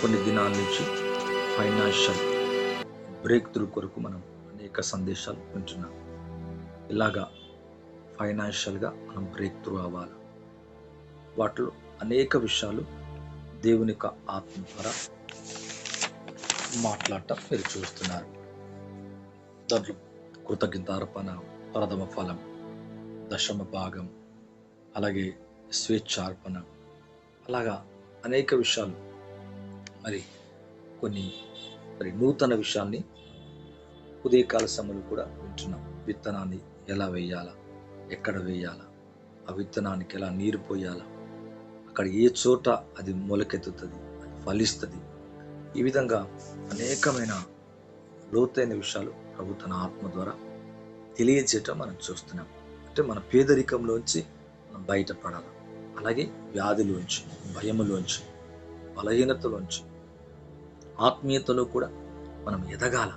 కొన్ని దినాల నుంచి ఫైనాన్షియల్ బ్రేక్ త్రూ కొరకు మనం అనేక సందేశాలు వింటున్నాం. ఇలాగా ఫైనాన్షియల్గా మనం బ్రేక్ త్రూ అవ్వాలి. వాటిలో అనేక విషయాలు దేవుని యొక్క ఆత్మ ద్వారా మాట్లాడటం మీరు చూస్తున్నారు. దాంట్లో కృతజ్ఞతార్పణ, ప్రథమ ఫలం, దశమ భాగం, అలాగే స్వేచ్ఛార్పణ, అలాగా అనేక విషయాలు, కొన్ని నూతన విషయాల్ని ఉదయకాల సమయంలో కూడా వింటున్నాం. విత్తనాన్ని ఎలా వేయాలా, ఎక్కడ వేయాలా, ఆ విత్తనానికి ఎలా నీరు పోయాలా, అక్కడ ఏ చోట అది మొలకెత్తుతుంది, అది ఫలిస్తుంది. ఈ విధంగా అనేకమైన లోతైన విషయాలు ప్రభు తన ఆత్మ ద్వారా తెలియజేయటం మనం చూస్తున్నాం. అంటే మన పేదరికంలోంచి మనం బయటపడాలి, అలాగే వ్యాధిలోంచి, భయములోంచి, బలహీనతలోంచి, ఆత్మీయతలో కూడా మనం ఎదగాల.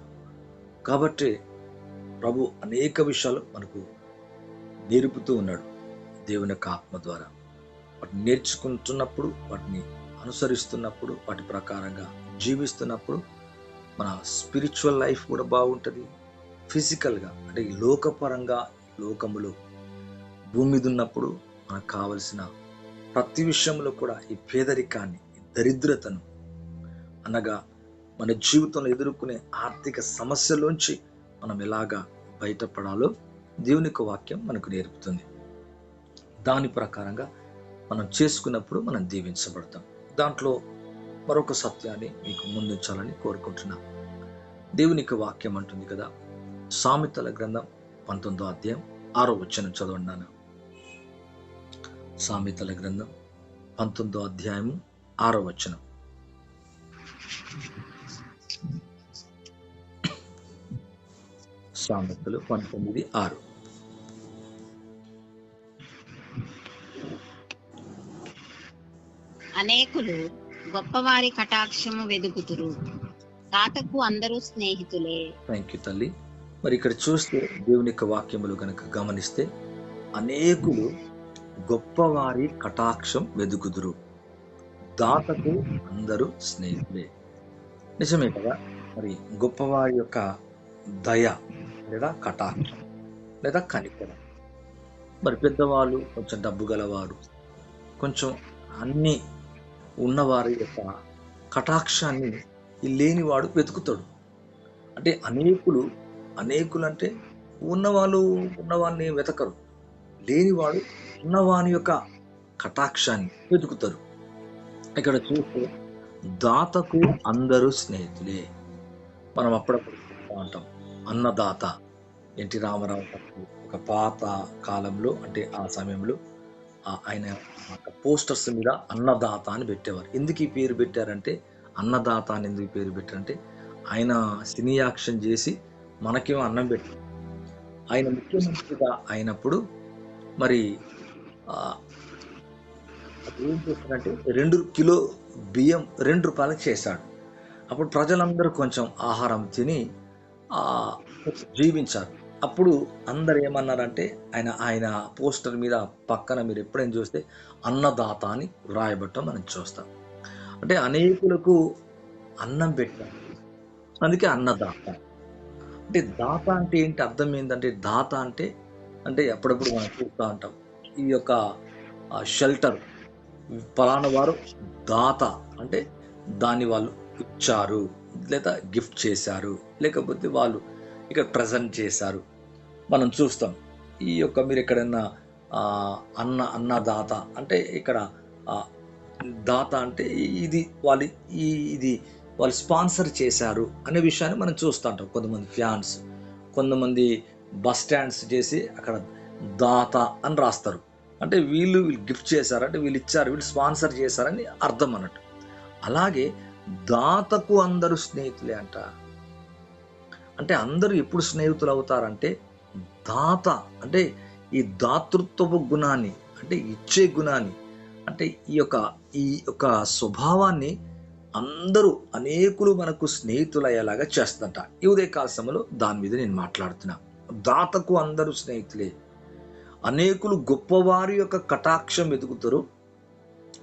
కాబట్టి ప్రభు అనేక విషయాలు మనకు నేర్పుతూ ఉన్నాడు దేవుని యొక్క ఆత్మ ద్వారా. వాటిని నేర్చుకుంటున్నప్పుడు, వాటిని అనుసరిస్తున్నప్పుడు, వాటి ప్రకారంగా జీవిస్తున్నప్పుడు మన స్పిరిచువల్ లైఫ్ కూడా బాగుంటుంది. ఫిజికల్గా అంటే ఈ లోకపరంగా, లోకములో భూమి మీద ఉన్నప్పుడు మనకు కావలసిన ప్రతి విషయంలో కూడా ఈ పేదరికాన్ని, ఈ దరిద్రతను, అనగా మన జీవితంలో ఎదుర్కొనే ఆర్థిక సమస్యలోంచి మనం ఎలాగా బయటపడాలో దేవుని యొక్క వాక్యం మనకు నేర్పుతుంది. దాని ప్రకారంగా మనం చేసుకున్నప్పుడు మనం దీవించబడతాం. దాంట్లో మరొక సత్యాన్ని మీకు ముందుంచాలని కోరుకుంటున్నాం. దేవుని యొక్క వాక్యం అంటుంది కదా, సామెతల గ్రంథం 19వ అధ్యాయం 6వ వచనం చదవండి. సామెతల గ్రంథం 19వ అధ్యాయం 6వ వచనం. సామెతలు 19:6. అనేకులు గొప్పవారి కటాక్షము వెదుకుతురు, తాతకు అందరూ స్నేహితులే. థ్యాంక్ యూ తల్లి. మరి ఇక్కడ చూస్తే దేవుని యొక్క వాక్యములు కనుక గమనిస్తే, అనేకులు గొప్పవారి కటాక్షం వెదుకుదురు, దాతకు అందరూ స్నేహితులే. నిజమే కదా. మరి గొప్పవారి యొక్క దయ లేదా కటాక్షం లేదా కనికరం, మరి పెద్దవాళ్ళు, కొంచెం డబ్బు గలవారు, కొంచెం అన్ని ఉన్నవారి యొక్క కటాక్షాన్ని ఈ లేనివాడు వెతుకుతాడు. అంటే అనేకులు అంటే ఉన్నవాళ్ళని వెతకరు, లేనివాడు ఉన్నవాని యొక్క కటాక్షాన్ని వెతుకుతారు. ఇక్కడ చూస్తే దాతకు అందరూ స్నేహితులే. మనం అప్పుడప్పుడు అంటాం అన్నదాత. ఎన్టీ రామారావు ఒక పాత కాలంలో, అంటే ఆ సమయంలో ఆయన పోస్టర్స్ మీద అన్నదాత అని పెట్టేవారు. ఎందుకు ఈ పేరు పెట్టారంటే, అన్నదాత అని ఎందుకు పేరు పెట్టారంటే, ఆయన సినీ యాక్షన్ చేసి మనకేమో అన్నం పెట్టారు. ఆయన ముఖ్యమంత్రిగా అయినప్పుడు మరి ఏం చేశారంటే 2 కిలో బియ్యం 2 రూపాయలకు చేశాడు. అప్పుడు ప్రజలందరూ కొంచెం ఆహారం తిని జీవించారు. అప్పుడు అందరు ఏమన్నారంటే, ఆయన పోస్టర్ మీద పక్కన మీరు ఎప్పుడైనా చూస్తే అన్నదాత అని వ్రాయబట్టం మనం చూస్తాం. అంటే అనేకులకు అన్నం పెట్టారు, అందుకే అన్నదాత. అంటే దాత అంటే ఏంటి, అర్థం ఏంటంటే, దాత అంటే అప్పుడప్పుడు మనం చూస్తూ ఉంటాం, ఈ యొక్క షెల్టర్ పలానా వారు దాత అంటే దాన్ని వాళ్ళు ఇచ్చారు, లేదా గిఫ్ట్ చేశారు, లేకపోతే వాళ్ళు ఇక్కడ ప్రజెంట్ చేశారు. మనం చూస్తాం. ఈ యొక్క మీరు ఎక్కడైనా అన్నదాత అంటే ఇక్కడ దాత అంటే ఇది వాళ్ళు స్పాన్సర్ చేశారు అనే విషయాన్ని మనం చూస్తూ ఉంటాం. కొంతమంది ఫ్యాన్స్, కొంతమంది బస్ స్టాండ్స్ చేసి అక్కడ దాత అని రాస్తారు. అంటే వీళ్ళు గిఫ్ట్ చేశారు, అంటే వీళ్ళు ఇచ్చారు, వీళ్ళు స్పాన్సర్ చేశారని అర్థం అన్నట్టు. అలాగే దాతకు అందరూ స్నేహితులే అంట. అంటే అందరూ ఎప్పుడు స్నేహితులు అవుతారంటే, దాత అంటే ఈ దాతృత్వపు గుణాన్ని, అంటే ఇచ్చే గుణాన్ని, అంటే ఈ యొక్క స్వభావాన్ని అందరూ అనేకులు మనకు స్నేహితులయ్యేలాగా చేస్తుంట. ఈ ఉదయకాల సమయంలో దాని మీద నేను మాట్లాడుతున్నా. దాతకు అందరూ స్నేహితులే. అనేకులు గొప్పవారి యొక్క కటాక్షం వెతుకుతారు.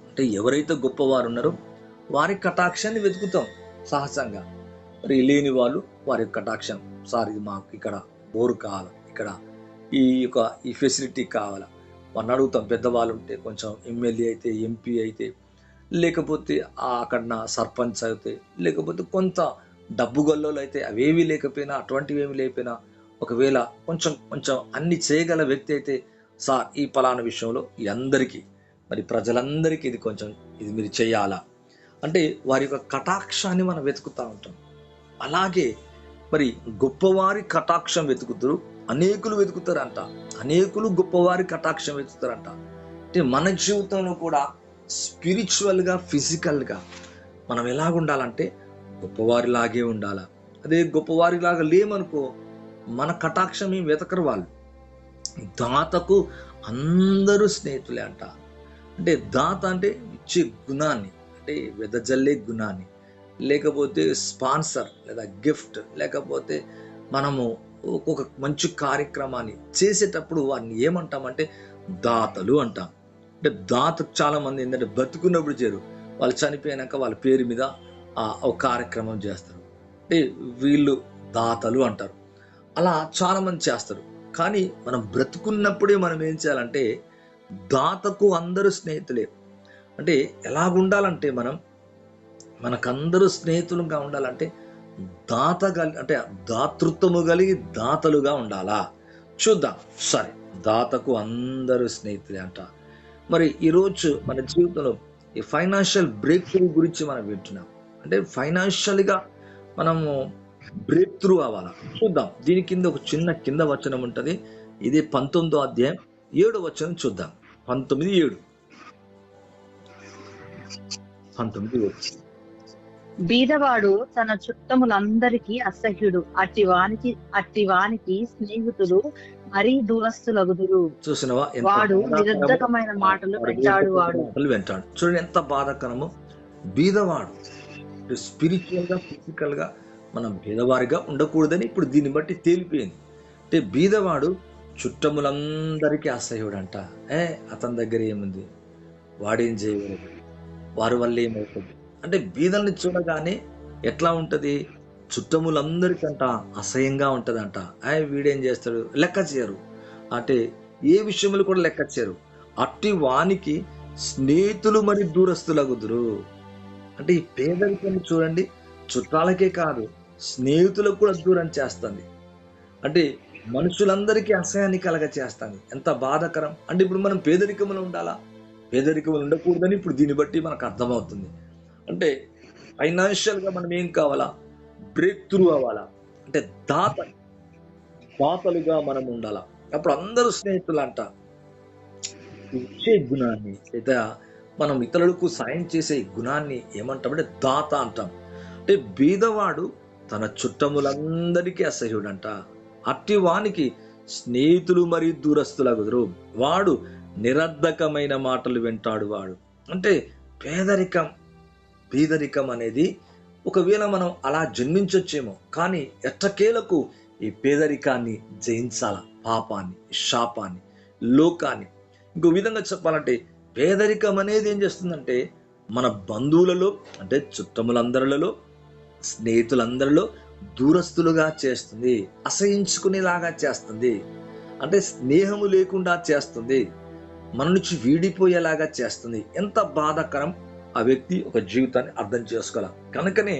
అంటే ఎవరైతే గొప్పవారు ఉన్నారో వారి కటాక్షాన్ని వెతుకుతాం సహజంగా. మరి లేని వాళ్ళు వారి కటాక్షం, సార్ ఇది మాకు ఇక్కడ బోరు కావాలి, ఇక్కడ ఈ ఫెసిలిటీ కావాలా, వారిని అడుగుతాం. పెద్దవాళ్ళు ఉంటే కొంచెం ఎమ్మెల్యే అయితే, ఎంపీ అయితే, లేకపోతే అక్కడ సర్పంచ్ అయితే, లేకపోతే కొంత డబ్బు గల్లోలు అయితే, అవేవి లేకపోయినా, అటువంటివి ఏమి లేకపోయినా, ఒకవేళ కొంచెం కొంచెం అన్ని చేయగల వ్యక్తి అయితే, సార్ ఈ పలానా విషయంలో ఈ అందరికీ, మరి ప్రజలందరికీ ఇది మీరు చేయాలా అంటే వారి యొక్క కటాక్షాన్ని మనం వెతుకుతూ ఉంటాం. అలాగే మరి గొప్పవారి కటాక్షం వెతుకుతారు, అనేకులు వెతుకుతారంట. అనేకులు గొప్పవారి కటాక్షం వెతుకుతారంట. అంటే మన జీవితంలో కూడా స్పిరిచువల్గా, ఫిజికల్గా మనం ఎలాగుండాలంటే గొప్పవారిలాగే ఉండాలా. అదే గొప్పవారిలాగా లేమనుకో, మన కటాక్షం ఏం వెతకరు వాళ్ళు. దాతకు అందరూ స్నేహితులే అంట. అంటే దాత అంటే ఇచ్చే గుణాన్ని, అంటే వెదజల్లే గుణాన్ని, లేకపోతే స్పాన్సర్ లేదా గిఫ్ట్, లేకపోతే మనము ఒక మంచి కార్యక్రమాన్ని చేసేటప్పుడు వారిని ఏమంటామంటే దాతలు అంటాం. అంటే దాత చాలా మంది ఏంటంటే బతుకున్నప్పుడు చేరు, వాళ్ళు చనిపోయాక వాళ్ళ పేరు మీద ఒక కార్యక్రమం చేస్తారు, అంటే వీళ్ళు దాతలు అంటారు. అలా చాలా మంది చేస్తారు. కానీ మనం బ్రతుకున్నప్పుడే మనం ఏం చేయాలంటే దాతకు అందరూ స్నేహితులే. అంటే ఎలాగుండాలంటే మనకందరూ స్నేహితులుగా ఉండాలంటే అంటే దాతృత్వము కలిగి దాతలుగా ఉండాలా. చూద్దాం. సరే, దాతకు అందరూ స్నేహితులే అంట. మరి ఈరోజు మన జీవితంలో ఈ ఫైనాన్షియల్ బ్రేక్ త్రూ గురించి మనం వింటున్నాం. అంటే ఫైనాన్షియల్గా మనము బ్రేక్ త్రూ అవ్వాలా. చూద్దాం. దీని కింద ఒక చిన్న కింద వచనం ఉంటుంది. ఇది 19వ అధ్యాయం 7వ వచనం చూద్దాం. 19:7. బీదవాడు తన చుట్టములందరికీ అసహ్యుడు, అట్టివానికి స్నేహితులు మరీ దూరస్తులగుదురు. చూసినవా, వాడు నిరర్ధకమైన మాటలు వెంటాడు. చూడండి ఎంత బాధాకరము. బీదవాడు స్పిరిచువల్ గా, ఫిజికల్ గా మనం బీదవారిగా ఉండకూడదని ఇప్పుడు దీన్ని బట్టి తేలిపోయింది. అంటే బీదవాడు చుట్టములందరికీ అసహ్యుడు అంట. అతని దగ్గర ఏముంది, వాడేం చేయగలదు, వారి వల్ల ఏమవుతుంది అంటే బీదల్ని చూడగానే ఎట్లా ఉంటది, చుట్టములందరికంట అసహ్యంగా ఉంటదంట. వీడేం చేస్తాడు, లెక్క చేయరు. అంటే ఏ విషయములు కూడా లెక్క చేయరు. అట్టి వానికి స్నేహితులు మరి దూరస్తులగుదురు. అంటే ఈ పేదరికం చూడండి, చుట్టాలకే కాదు స్నేహితులకు కూడా దూరం చేస్తుంది. అంటే మనుషులందరికీ అసహ్యాన్ని కలగ చేస్తుంది. ఎంత బాధాకరం. అంటే ఇప్పుడు మనం పేదరికంలో ఉండాలా, పేదరికంలో ఉండకూడదని ఇప్పుడు దీన్ని బట్టి మనకు అర్థమవుతుంది. అంటే ఫైనాన్షియల్గా మనం ఏం కావాలా, బ్రేక్ త్రూ అవ్వాలా. అంటే దాతలుగా మనం ఉండాలా. అప్పుడు అందరూ స్నేహితులు అంట. ఇచ్చే గుణాన్ని లేదా మనం ఇతరులకు సాయం చేసే గుణాన్ని ఏమంటామంటే దాత అంటాం. అంటే బీదవాడు తన చుట్టములందరికీ అసహ్యుడంట. అట్టి వానికి స్నేహితులు మరి దూరస్తులగుదురు. వాడు నిరర్ధకమైన మాటలు వెంటాడు వాడు. అంటే పేదరికం అనేది ఒకవేళ మనం అలా జన్మించొచ్చేమో, కానీ ఎట్టకేలకు ఈ పేదరికాన్ని జయించాల. పాపాన్ని, శాపాన్ని, లోకాన్ని. ఇంకో విధంగా చెప్పాలంటే పేదరికం అనేది ఏం చేస్తుందంటే మన బంధువులలో, అంటే చుట్టములందరిలో, స్నేహితులందరిలో దూరస్తులుగా చేస్తుంది, అసహించుకునేలాగా చేస్తుంది. అంటే స్నేహము లేకుండా చేస్తుంది, మన నుంచి వీడిపోయేలాగా చేస్తుంది. ఎంత బాధాకరం. ఆ వ్యక్తి ఒక జీవితాన్ని అర్థం చేసుకోవాలి. కనుకనే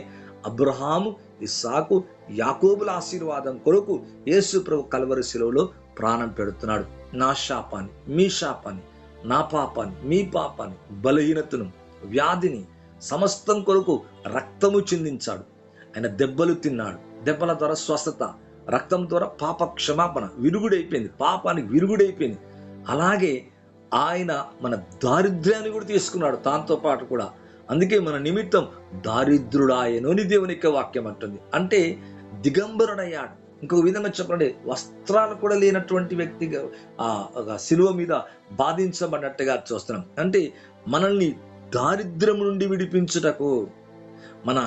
అబ్రహాము, ఇస్సాకు, యాకోబుల ఆశీర్వాదం కొరకు యేసు ప్రభు కల్వరి శిలువలో ప్రాణం పెడుతున్నాడు. నా శాపాన్ని, మీ శాపాన్ని, నా పాపాన్ని, మీ పాపాన్ని, బలహీనతను, వ్యాధిని సమస్తం కొరకు రక్తము చిందించాడు. ఆయన దెబ్బలు తిన్నాడు. దెబ్బల ద్వారా స్వస్థత, రక్తం ద్వారా పాప క్షమాపణ, విరుగుడైపోయింది, పాపానికి విరుగుడైపోయింది. అలాగే ఆయన మన దారిద్ర్యాన్ని కూడా తీసుకున్నాడు దాంతో పాటు కూడా. అందుకే మన నిమిత్తం దారిద్రుడాయను అని దేవుని యొక్క వాక్యం అంటుంది. అంటే దిగంబరుడయ్యాడు. ఇంకొక విధంగా చెప్పండి, వస్త్రాలు కూడా లేనటువంటి వ్యక్తిగా శిలువ మీద బాధించబడినట్టుగా చూస్తున్నాం. అంటే మనల్ని దారిద్ర్యం నుండి విడిపించుటకు, మన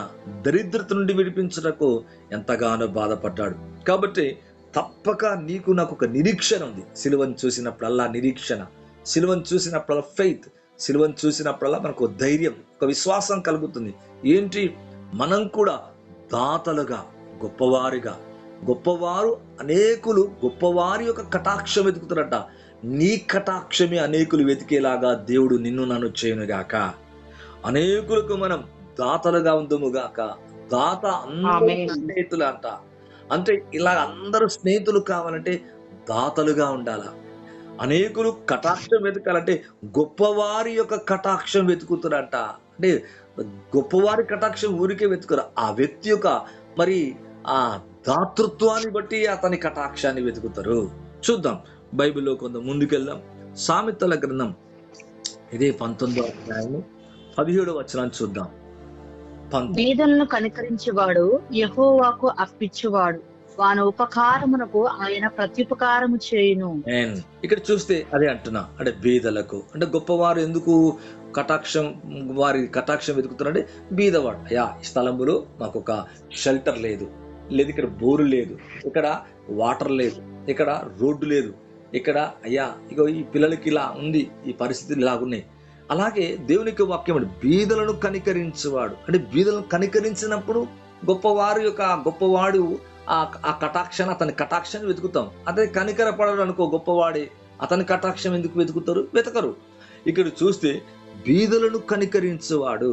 దరిద్రత నుండి విడిపించుటకు ఎంతగానో బాధపడ్డాడు. కాబట్టి తప్పక నీకు నాకు ఒక నిరీక్షణ ఉంది. సిలువను చూసినప్పుడల్లా నిరీక్షణ, సిలువను చూసినప్పుడల్లా ఫెయిత్, సిలువను చూసినప్పుడల్లా మనకు ఒక ధైర్యం, ఒక విశ్వాసం కలుగుతుంది. ఏంటి? మనం కూడా దాతలుగా, గొప్పవారిగా, గొప్పవారు అనేకులు గొప్పవారి యొక్క కటాక్షం వెతుకుతారట. నీ కటాక్షమే అనేకులు వెతికేలాగా దేవుడు నిన్ను నన్ను చేయనుగాక. అనేకులకు మనం దాతలుగా ఉందముగాక. దాత అందరూ స్నేహితులు అంట. అంటే ఇలా అందరూ స్నేహితులు కావాలంటే దాతలుగా ఉండాలా. అనేకులు కటాక్షం వెతకాలంటే గొప్పవారి యొక్క కటాక్షం వెతుకుతారంట. అంటే గొప్పవారి కటాక్షం ఊరికే వెతుకురా, ఆ వ్యక్తి యొక్క మరి ఆ దాతృత్వాన్ని బట్టి అతని కటాక్షాన్ని వెతుకుతారు. చూద్దాం, బైబిల్లో కొంత ముందుకెళ్దాం. సామెతల గ్రంథం ఇదే 19వ అధ్యాయము 17వ వచనాన్ని చూద్దాం. బీదలను కనికరించేవాడు యెహోవాకు అప్పిచ్చువాడు, వాని ఉపకారమునకు ఆయన ప్రత్యుపకారము చేయును. ఇక్కడ చూస్తే అదే అంటున్నా, అంటే బీదలకు, అంటే గొప్పవారు ఎందుకు కటాక్షం, వారి కటాక్షం వెతుకుతున్నారంటే బీదవాడు. అయ్యా, ఈ స్థలంలో మాకు ఒక షెల్టర్ లేదు, ఇక్కడ బోరు లేదు, ఇక్కడ వాటర్ లేదు, ఇక్కడ రోడ్డు లేదు, ఇక్కడ అయ్యా ఇగో ఈ పిల్లలకి ఇలా ఉంది, ఈ పరిస్థితులు ఇలాగున్నాయి. అలాగే దేవునికి వాక్యం బీదలను కనికరించేవాడు, అంటే బీదలను కనికరించినప్పుడు గొప్పవారు యొక్క గొప్పవాడు ఆ కటాక్షాన్ని, అతని కటాక్షాన్ని వెతుకుతాం. అదే కనికరపడడు అనుకో గొప్పవాడే, అతని కటాక్షం ఎందుకు వెతుకుతారు? వెతకరు. ఇక్కడ చూస్తే బీదలను కనికరించేవాడు.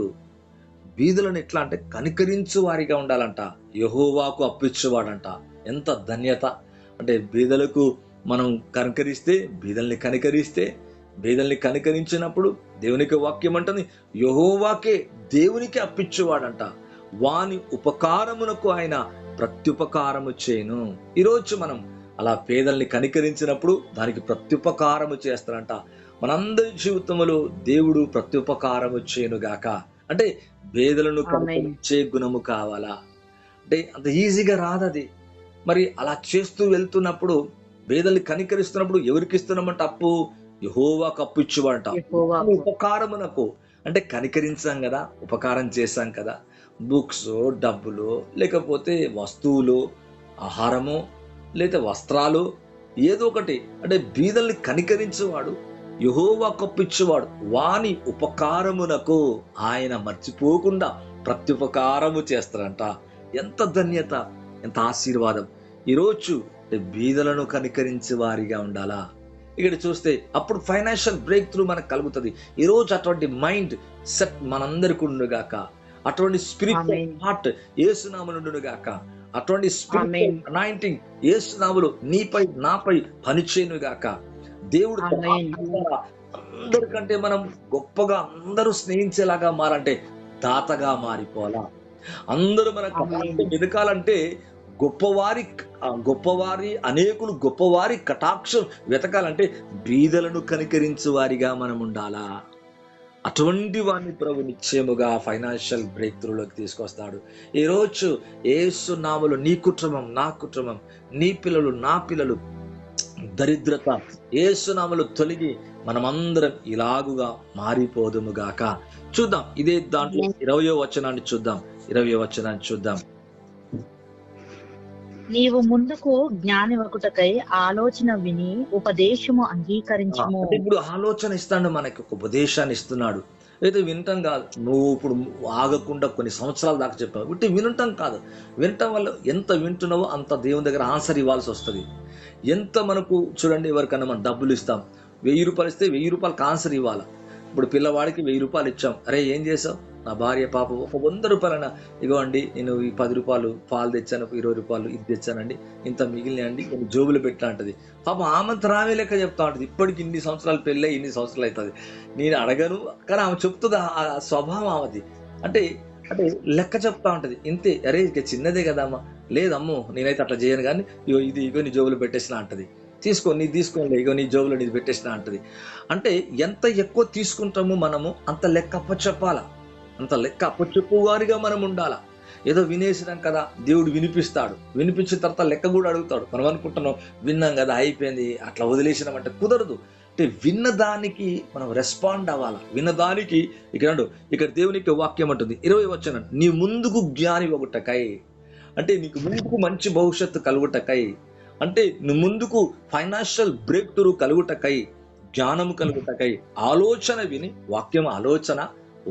బీదలను ఎట్లా అంటే కనికరించు వారిగా ఉండాలంట, యెహోవాకు అప్పిచ్చేవాడంట. ఎంత ధన్యత! అంటే బీదలకు మనం కనికరిస్తే, బీదల్ని కనికరించినప్పుడు దేవునికి వాక్యం అంటుంది యెహోవాకే, దేవునికి అప్పిచ్చేవాడంట. వాని ఉపకారమునకు ఆయన ప్రత్యుపకారము చేయను. ఈరోజు మనం అలా పేదల్ని కనికరించినప్పుడు దానికి ప్రత్యుపకారము చేస్తారంట. మనందరి జీవితంలో దేవుడు ప్రత్యుపకారము చేయనుగాక. అంటే పేదలను కనికరించే గుణము కావాలా? అంటే అంత ఈజీగా రాదది. మరి అలా చేస్తూ వెళ్తున్నప్పుడు, పేదల్ని కనికరిస్తున్నప్పుడు ఎవరికి ఇస్తున్నామంట అప్పు? యెహోవాకు అప్పు ఇచ్చేవాడంట. ఉపకారమునకు, అంటే కనికరించాం కదా, ఉపకారం చేశాం కదా, బుక్స్, డబ్బులు, లేకపోతే వస్తువులు, ఆహారము, లేదా వస్త్రాలు, ఏదో ఒకటి. అంటే బీదల్ని కనికరించేవాడు, యెహోవాకు అప్పిచ్చేవాడు, వాని ఉపకారమునకు ఆయన మర్చిపోకుండా ప్రత్యుపకారము చేస్తారంట. ఎంత ధన్యత, ఎంత ఆశీర్వాదం! ఈరోజు బీదలను కనికరించే వారిగా ఉండాలా. ఇక్కడ చూస్తే అప్పుడు ఫైనాన్షియల్ బ్రేక్ త్రూ మనకు కలుగుతుంది. ఈరోజు అటువంటి మైండ్ సెట్ మనందరికి ఉండుగాక. అటువంటి స్పిరిచువల్ హార్ట్ యేసునామములో ఉండుగాక. అటువంటి స్పిరిచువల్ అనాయింటింగ్ యేసునామములో నీపై నాపై పనిచేయునుగాక. దేవుడు అందరికంటే మనం గొప్పగా, అందరూ స్నేహించేలాగా మారంటే దాతగా మారిపోవాలా. అందరూ మనకు వెతకాలంటే గొప్పవారి అనేకులు గొప్పవారి కటాక్షం వెతకాలంటే బీదలను కనికరించే వారిగా మనం ఉండాలా. అటువంటి వారిని ప్రభు నిశ్చయముగా ఫైనాన్షియల్ బ్రేక్ త్రూలోకి తీసుకొస్తాడు. ఈరోజు యేసు నామములో నీ కుటుంబం, నా కుటుంబం, నీ పిల్లలు, నా పిల్లలు, దరిద్రత యేసు నామములో తొలగి మనమందరం ఇలాగుగా మారిపోదుముగాక. చూద్దాం, ఇదే దాంట్లో 20వ వచనాన్ని చూద్దాం. నీవు ముందుకు జ్ఞాని వకుటకై ఆలోచన విని ఉపదేశము అంగీకరించుము. ఇప్పుడు ఆలోచన ఇస్తాడు, మనకి ఒక ఉపదేశాన్ని ఇస్తున్నాడు. అయితే వినటం కాదు, నువ్వు ఇప్పుడు ఆగకుండా కొన్ని సంవత్సరాల దాకా చెప్పావు, ఇటు వినటం కాదు. వినటం వల్ల ఎంత వింటున్నావో అంత దేవుని దగ్గర ఆన్సర్ ఇవ్వాల్సి వస్తుంది. ఎంత మనకు చూడండి, ఎవరికన్నా మనం డబ్బులు ఇస్తాం, 1000 రూపాయలు ఇస్తే 1000 రూపాయలకు ఆన్సర్ ఇవ్వాలి. ఇప్పుడు పిల్లవాడికి 1000 రూపాయలు ఇచ్చాం, అరే ఏం చేసావు? నా భార్య పాప ఒక 100 రూపాయలైనా, ఇగో అండి నేను ఈ 10 రూపాయలు పాలు తెచ్చాను, 20 రూపాయలు ఇది తెచ్చానండి, ఇంత మిగిలినండి, కొన్ని జోబులు పెట్టా అంటది. పాప ఆమె రావే లెక్క చెప్తా ఉంటుంది. ఇప్పటికి ఇన్ని సంవత్సరాలు పెళ్ళి, ఇన్ని సంవత్సరాలు అవుతుంది. నేను అడగను, కానీ ఆమె చెప్తుంది, ఆ స్వభావం ఆమెది. అంటే లెక్క చెప్తా ఉంటది. ఇంతే, అరే ఇక చిన్నదే కదమ్మా, లేదమ్మో నేనైతే అట్లా చేయను, కానీ ఇగో నీ జోబులు పెట్టేసినా అంటది. తీసుకోండి, ఇగో నీ జోబులో నీది పెట్టేసినా అంటది. అంటే ఎంత ఎక్కువ తీసుకుంటామో మనము అంత లెక్క అప్పచెప్పాలా, అంత లెక్క అప్పచెప్పు వారిగా మనం ఉండాలా. ఏదో వినేసినాం కదా, దేవుడు వినిపిస్తాడు, వినిపించిన తర్వాత లెక్క కూడా అడుగుతాడు. మనం అనుకుంటున్నాం విన్నాం కదా అయిపోయింది, అట్లా వదిలేసినామంటే కుదరదు. అంటే విన్నదానికి మనం రెస్పాండ్ అవ్వాలా. విన్నదానికి ఇక్కడ దేవునికి వాక్యం అంటుంది 20వ వచనం, నీ ముందుకు జ్ఞాని ఒకటకై, అంటే నీకు ముందుకు మంచి భవిష్యత్తు కలుగుటకై, అంటే నువ్వు ముందుకు ఫైనాన్షియల్ బ్రేక్ త్రూ కలుగుటకై జ్ఞానము కలుగుటకై ఆలోచన విని, వాక్యం ఆలోచన,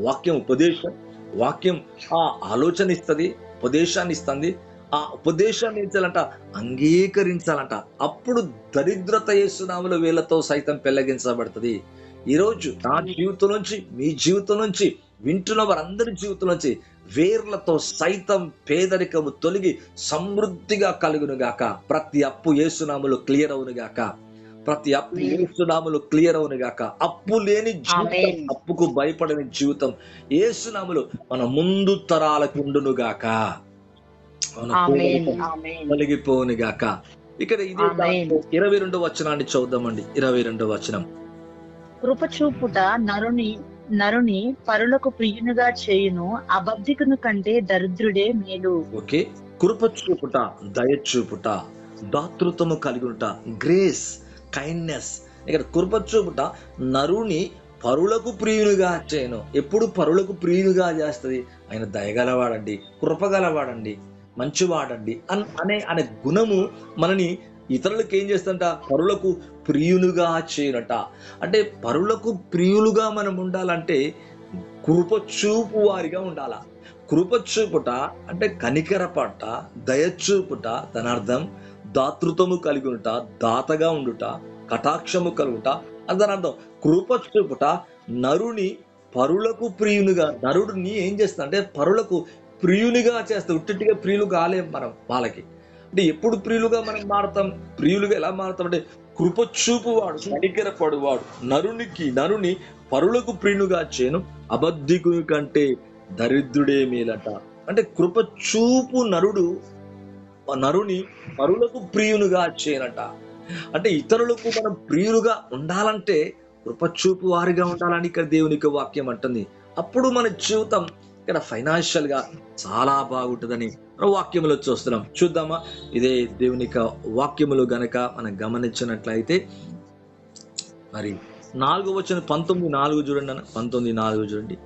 వాక్యం ఉపదేశం, వాక్యం ఆ ఆలోచన ఇస్తుంది, ఉపదేశాన్ని ఇస్తుంది. ఆ ఉపదేశాన్ని ఇచ్చాలంట, అంగీకరించాలంట. అప్పుడు దరిద్రత యేసునామములో వేళ్లతో సైతం పెళ్లగించబడుతుంది. ఈరోజు నా జీవితం నుంచి, మీ జీవితం నుంచి, వింటున్న వారందరి జీవితం నుంచి వేర్లతో సైతం పేదరికము తొలగి సమృద్ధిగా కలుగును గాక. ప్రతి అప్పు యేసునామములో క్లియర్ అవును గాక. ప్రతి అప్పు యేసునామములో క్లియర్ అవును గాక. అప్పు లేని జీవితం, అప్పుకు భయపడని జీవితం యేసునామములో మన ముందు తరాలకు ఉండును గాక. తొలగిపోను గాక. ఇక్కడ ఇదే 22వ వచనాన్ని చదువుదామండి. 22వ వచనం. కృపచూపుట నరుని పరులకు ప్రియునిగా చేయును, అబద్ధికుని కంటే దరిద్రుడే మేలు. ఓకే, కృపచూపుట, దయచూపుట, దాతృత్వము కలిగినట, గ్రేస్, కైండ్నెస్. ఇక్కడ కృపచూపుట నరుని పరులకు ప్రియునిగా చేయను. ఎప్పుడు పరులకు ప్రియునిగా చేస్తుంది? ఆయన దయగలవాడండి, కృపగలవాడండి, మంచివాడండి అనే గుణము మనని ఇతరులకు ఏం చేస్తుంట? పరులకు ప్రియులుగా చేయనట. అంటే పరులకు ప్రియులుగా మనం ఉండాలంటే కృపచూపు వారిగా ఉండాల. కృపచూపుట అంటే కనికరపట, దయచూపుట, దాని అర్థం దాతృత్వము కలిగి ఉంట, దాతగా ఉండుట, కటాక్షము కలుగుట, దాని అర్థం కృపచూపుట నరుని పరులకు ప్రియునిగా. నరుడిని ఏం చేస్తా అంటే పరులకు ప్రియునిగా చేస్తా. ఉట్టిగా ప్రియులు కాలేం మనం వాళ్ళకి. అంటే ఎప్పుడు ప్రియులుగా మనం మారుతాం? ప్రియులుగా ఎలా మారుతాం అంటే కృపచూపు వాడు, కనికరపడువాడు నరుని పరులకు ప్రియునిగా చేయను, అబద్ధికుని కంటే దరిద్రుడే మేలట. అంటే కృపచూపు నరుని పరులకు ప్రియునిగా చేయనట. అంటే ఇతరులకు మనం ప్రియులుగా ఉండాలంటే కృపచూపు వారిగా ఉండాలని ఇక్కడ దేవునికి వాక్యం అంటుంది. అప్పుడు మన జీవితం ఇక్కడ ఫైనాన్షియల్ గా చాలా బాగుంటుందని వాక్యములో చూస్తున్నాం. చూద్దామా? ఇదే దేవుని వాక్యములు గనక మనం గమనించినట్లయితే మరి 4వ వచనం 19:4 చూడండి అన్న. 19:4 చూడండి.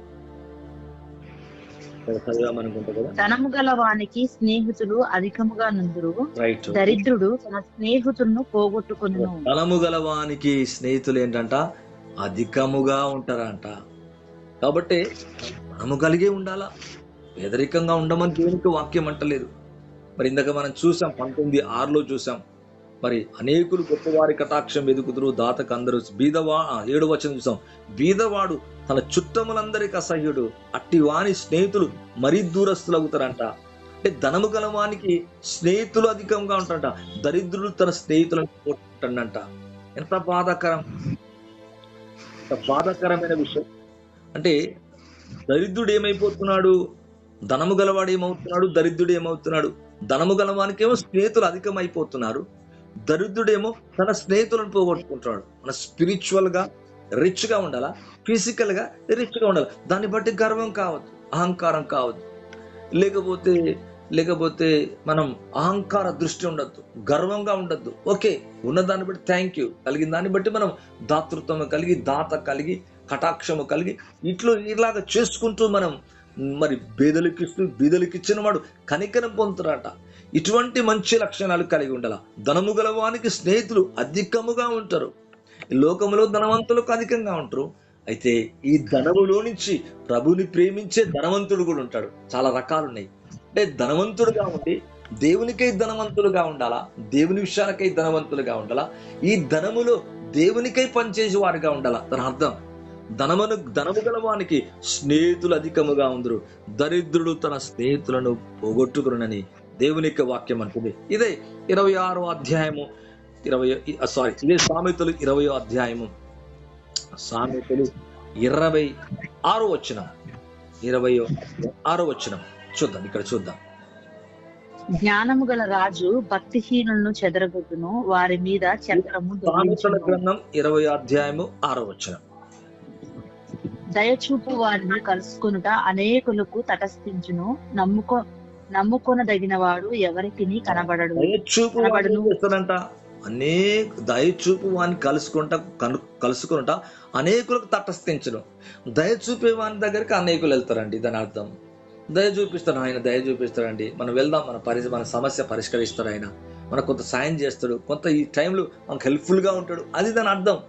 ధనము గల వానికి స్నేహితులు అధికముగా నుందురు, దరిద్రుడు తన స్నేహితులను పోగొట్టుకును. ధనము గల వానికి స్నేహితులు ఏంటంట? అధికముగా ఉంటారంట. కాబట్టి ధనము కలిగే ఉండాలా, పేదరికంగా ఉండమని దేవునికి వాక్యం అంటలేదు. మరి ఇందాక మనం చూసాం 19:6 చూసాం. మరి అనేకులు గొప్పవారి కటాక్షం వెదుకుదురు, దాతకు అందరూ బీదవా. 7వ వచనం చూసాం. బీదవాడు తన చుట్టములందరికి అసహ్యుడు, అట్టి వాని స్నేహితులు మరీ దూరస్తులు అవుతారంట. అంటే ధనము గలవానికి స్నేహితులు అధికంగా ఉంటారంట, దరిద్రుడు తన స్నేహితులను పోగొట్టుకుంటాడంట. ఎంత బాధాకరం, ఎంత బాధాకరమైన విషయం. అంటే దరిద్రుడు ఏమైపోతున్నాడు? ధనము గలవాడు ఏమవుతున్నాడు? దరిద్రుడు ఏమవుతున్నాడు? ధనము గలవానికేమో స్నేహితులు అధికమైపోతున్నారు, దరిద్రుడేమో తన స్నేహితులను పోగొట్టుకుంటున్నాడు. మన స్పిరిచువల్ గా రిచ్ గా ఉండాలా, ఫిజికల్ గా రిచ్ గా ఉండాలి. దాన్ని బట్టి గర్వం కావద్దు, అహంకారం కావద్దు, లేకపోతే మనం అహంకార దృష్టి ఉండద్దు, గర్వంగా ఉండద్దు. ఓకే, ఉన్న దాన్ని బట్టి థ్యాంక్ యూ, కలిగిన దాన్ని బట్టి మనం దాతృత్వం కలిగి, దాత కలిగి, కటాక్షము కలిగి ఇలాగా చేసుకుంటూ మనం మరి బీదలకి ఇచ్చిన వాడు కనికరం పొందుతారట. ఇటువంటి మంచి లక్షణాలు కలిగి ఉండాల. ధనము గలవానికి స్నేహితులు అధికముగా ఉంటారు. లోకములో ధనవంతులకు అధికంగా ఉంటారు. అయితే ఈ ధనములో నుంచి ప్రభుని ప్రేమించే ధనవంతుడు కూడా ఉంటాడు. చాలా రకాలు ఉన్నాయి. అంటే ధనవంతుడుగా ఉండి దేవునికై ధనవంతులుగా ఉండాలా, దేవుని విషయాలకై ధనవంతులుగా ఉండాలా, ఈ ధనములో దేవునికై పనిచేసే వారిగా ఉండాలా. దాని అర్థం ధనము గలవానికి స్నేహితులు అధికముగా ఉందరు, దరిద్రుడు తన స్నేహితులను పోగొట్టుకునని దేవుని వాక్యం అంటుంది. ఇదే 26వ అధ్యాయము ఇదే సామెతలు 20వ అధ్యాయము, సామెతలు 26వ వచనం, 26వ వచనం చూద్దాం. ఇక్కడ చూద్దాం. జ్ఞానము గల రాజు భక్తిహీనులను చెదరగొట్టును, వారి మీద చక్రము. సామెతల గ్రంథం 20వ అధ్యాయము 6వ వచనం. దయచూపు వారిని కలుసుకొనుట అనేకులకు తటస్థించును, నమ్ముకొనదగిన వాడు ఎవరికి కనబడడు. దయచూపు వాడిని కలుసుకుంటా అనేకులకు తటస్థించను. దయచూపే వాని దగ్గరికి అనేకులు వెళ్తారండి. దాని అర్థం దయ చూపిస్తాడు ఆయన, దయ చూపిస్తాడండి. మనం వెళ్దాం, మన సమస్య పరిష్కరిస్తాడు ఆయన, మనకు కొంత సాయం చేస్తాడు, కొంత ఈ టైంలో మనకు హెల్ప్ఫుల్గా ఉంటాడు. అది దాని అర్థం.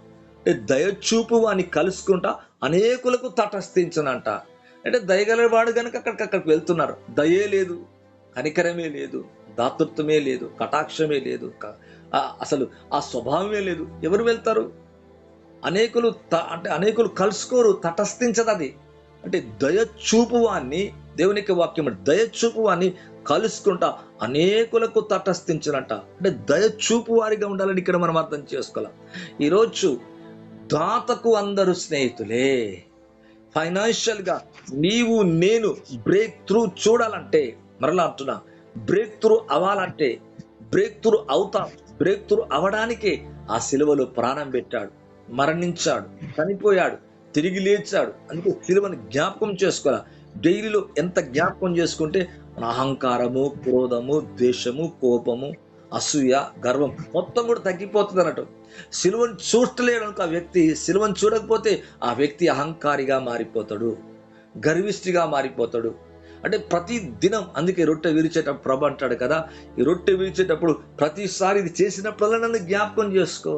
అంటే దయచూపు వాని కలుసుకుంటా అనేకులకు తటస్థించనంట. అంటే దయగలవాడు కనుక అక్కడికి వెళ్తున్నారు. దయే లేదు, కనికరమే లేదు, దాతృత్వమే లేదు, కటాక్షమే లేదు, అసలు ఆ స్వభావమే లేదు. ఎవరు వెళ్తారు? అంటే అనేకులు కలుసుకోరు, తటస్థించదు అది. అంటే దయచూపు వాన్ని, దేవునికి వాక్యం దయచూపు వాన్ని కలుసుకుంటా అనేకులకు తటస్థించనంట. అంటే దయచూపు వారిగా ఉండాలని ఇక్కడ మనం అర్థం చేసుకోవాలి. ఈరోజు దాతకు అందరూ స్నేహితులే. ఫైనాన్షియల్ గా నీవు నేను బ్రేక్ త్రూ చూడాలంటే, మరలా అంటున్నా, బ్రేక్ త్రూ అవ్వాలంటే, బ్రేక్ త్రూ అవుతాం. బ్రేక్ త్రూ అవడానికే ఆ సిలువలో ప్రాణం పెట్టాడు, మరణించాడు, చనిపోయాడు, తిరిగి లేచాడు. అందుకే సిలువను జ్ఞాపకం చేసుకోవాలి. డైలీలో ఎంత జ్ఞాపకం చేసుకుంటే మన అహంకారము, క్రోధము, ద్వేషము, కోపము, అసూయ, గర్వం మొత్తం కూడా తగ్గిపోతుంది అన్నట్టు. సిలువను చూడలేడు ఆ వ్యక్తి, సిలువను చూడకపోతే ఆ వ్యక్తి అహంకారిగా మారిపోతాడు, గర్విష్ఠిగా మారిపోతాడు. అంటే ప్రతి దినం, అందుకే రొట్టె విరిచేటప్పుడు ప్రభు అంటాడు కదా, ఈ రొట్టె విరిచేటప్పుడు ప్రతిసారి ఇది చేసినప్పుడల్లా నన్ను జ్ఞాపకం చేసుకో.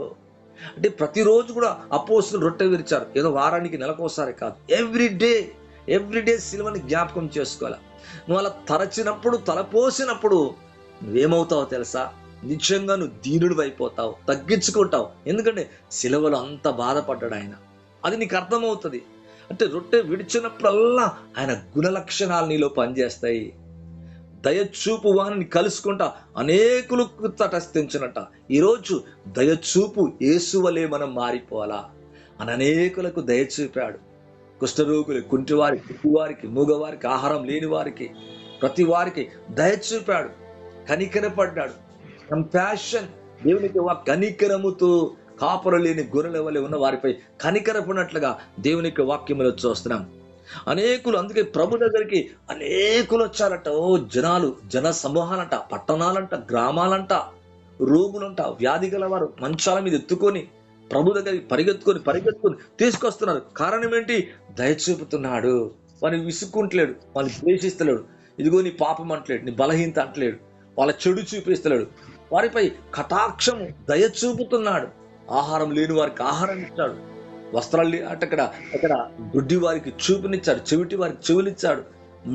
అంటే ప్రతిరోజు కూడా అపోస్తలులు రొట్టె విరిచారు. ఏదో వారానికి నెలకోసారి కాదు, ఎవ్రీడే సిలువని జ్ఞాపకం చేసుకోవాలి. నువ్వు అలా తరచినప్పుడు, తలపోసినప్పుడు నువ్వేమవుతావో తెలుసా? నిజంగా నువ్వు దీనుడు అయిపోతావు, తగ్గించుకుంటావు. ఎందుకంటే సిలువలో అంత బాధపడ్డాడు ఆయన, అది నీకు అర్థమవుతుంది. అంటే రొట్టె విడిచినప్పుడల్లా ఆయన గుణ లక్షణాలు నీలో పనిచేస్తాయి. దయచూపు వారిని కలుసుకుంటా అనేకులకు తటస్థించినట్ట. ఈరోజు దయచూపు యేసు వలె మనం మారిపోవాలా అని అనేకులకు దయచూపాడు. కుష్ఠరోగులు, కుంటివారికి, కుట్టివారికి, మూగవారికి, ఆహారం లేని వారికి, ప్రతి వారికి దయచూపాడు, కనికరపడ్డాడు. కంపాషన్, దేవునికి కనికరముతో కాపరు లేని గొర్రెల వలె ఉన్న వారిపై కనికరపడినట్లుగా దేవునికి వాక్యములో చూస్తున్నాం. అనేకులు, అందుకే ప్రభు దగ్గరికి అనేకులు వచ్చారట. జనాలు, జన సమూహాలంట, పట్టణాలంట, గ్రామాలంట, రోగులంట, వ్యాధి గలవారు మంచాల మీద ఎత్తుకొని ప్రభు దగ్గరికి పరిగెత్తుకొని తీసుకొస్తున్నారు. కారణం ఏంటి? దయచూపుతున్నాడు. వారిని విసుక్కుంటలేడు, వాళ్ళని ద్వేషిస్తలేడు. ఇదిగో నీ పాపం అంటలేడు, నీ బలహీనత అంటలేడు, వాళ్ళ చెడు చూపిస్తలేడు. వారిపై కటాక్షము, దయ చూపుతున్నాడు. ఆహారం లేని వారికి ఆహారం ఇచ్చాడు, వస్త్రాలు అక్కడ గుడ్డి వారికి చూపునిచ్చాడు, చెవిటి వారికి చెవులిచ్చాడు,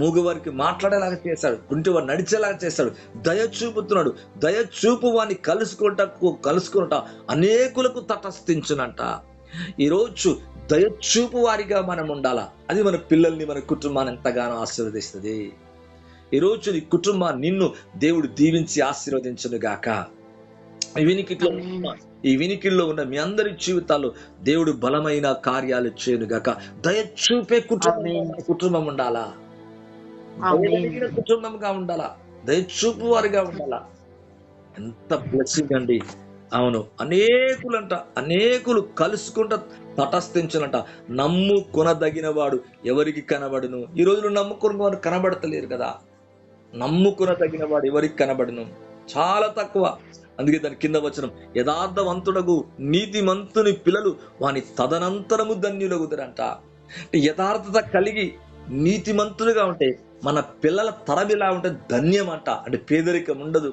మూగవారికి మాట్లాడేలాగా చేశాడు, కుంటి వారు నడిచేలాగా చేశాడు. దయ చూపుతున్నాడు. దయ చూపు వారిని కలుసుకుంటా అనేకులకు తటస్థించునంట. ఈరోజు దయచూపు వారిగా మనం ఉండాలా. అది మన పిల్లల్ని, మన కుటుంబాన్ని ఎంతగానో ఆశీర్వదిస్తుంది. ఈరోజు నీ కుటుంబాన్ని నిన్ను దేవుడు దీవించి ఆశీర్వదించును గాక. ఈ వినికిల్లో ఉన్న మీ అందరి జీవితాల్లో దేవుడు బలమైన కార్యాలు చేయను గాక. దయచూపే కుటుంబం ఉండాలా, కుటుంబంగా ఉండాలా, దయచూపు వారిగా ఉండాలా. ఎంత బ్లెస్సింగ్ అండి. అవును, అనేకులు కలుసుకుంటా తటస్థించనంట. నమ్ముకొనదగిన వాడు ఎవరికి కనబడును? ఈ రోజులు నమ్ముకున్న వారు కనబడతలేరు కదా. నమ్ముకొనదగిన వాడు ఎవరికి కనబడును? చాలా తక్కువ. అందుకే దాని కింద వచనం, యథార్థవంతుడగు నీతిమంతుని పిల్లలు వాని తదనంతరము ధన్యులగుదరంట. అంటే యథార్థత కలిగి నీతిమంతులుగా ఉంటే మన పిల్లల తరం ఇలా ఉంటే ధన్యం అంట. అంటే పేదరికం ఉండదు,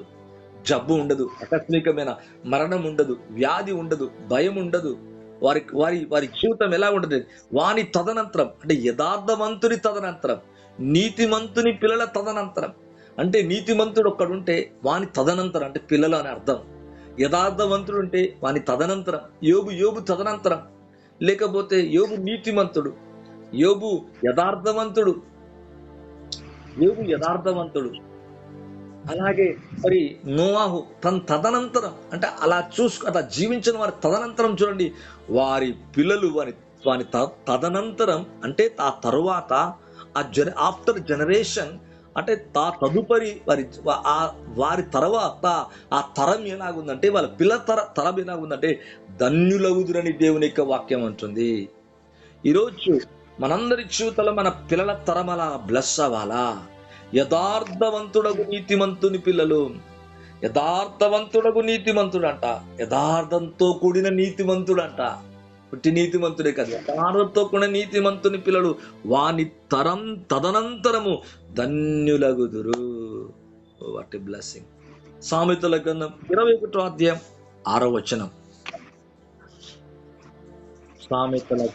జబ్బు ఉండదు, ఆకస్మికమైన మరణం ఉండదు, వ్యాధి ఉండదు, భయం ఉండదు. వారి జీవితం ఎలా ఉంటుంది? వాని తదనంతరం, అంటే యథార్థవంతుని తదనంతరం, నీతిమంతుని పిల్లల తదనంతరం. అంటే నీతిమంతుడు ఒక్కడుంటే వాని తదనంతరం అంటే పిల్లలు అని అర్థం. యథార్థవంతుడు ఉంటే వాని తదనంతరం. యోబు తదనంతరం. లేకపోతే యోబు నీతిమంతుడు, యోబు యథార్థవంతుడు. అలాగే మరి నోవాహు తన తదనంతరం, అంటే అలా జీవించిన వారి తదనంతరం చూడండి. వారి పిల్లలు వారి తదనంతరం అంటే ఆ తరువాత ఆఫ్టర్ జనరేషన్, అంటే తదుపరి వారి తర్వాత ఆ తరం ఎలాగుందంటే, వాళ్ళ పిల్లల తరం ఎలాగుందంటే ధన్యులగుదురని దేవుని యొక్క వాక్యం అంటుంది. ఈరోజు మనందరి జీవితంలో మన పిల్లల తరం అలా బ్లెస్ అవ్వాలా. యథార్థవంతుడగు నీతిమంతుని పిల్లలు, యథార్థవంతుడగు నీతిమంతుడంట, యథార్థంతో కూడిన నీతిమంతుడంట. పుట్టి నీతిమంతుడే కదా, యథార్థంతో కూడిన నీతిమంతుని పిల్లలు వాని తరం తదనంతరము ధన్యులగుదురు. What a blessing. సామెతల గ్రంథం 21వ అధ్యాయం 6వ వచనం. సామెతల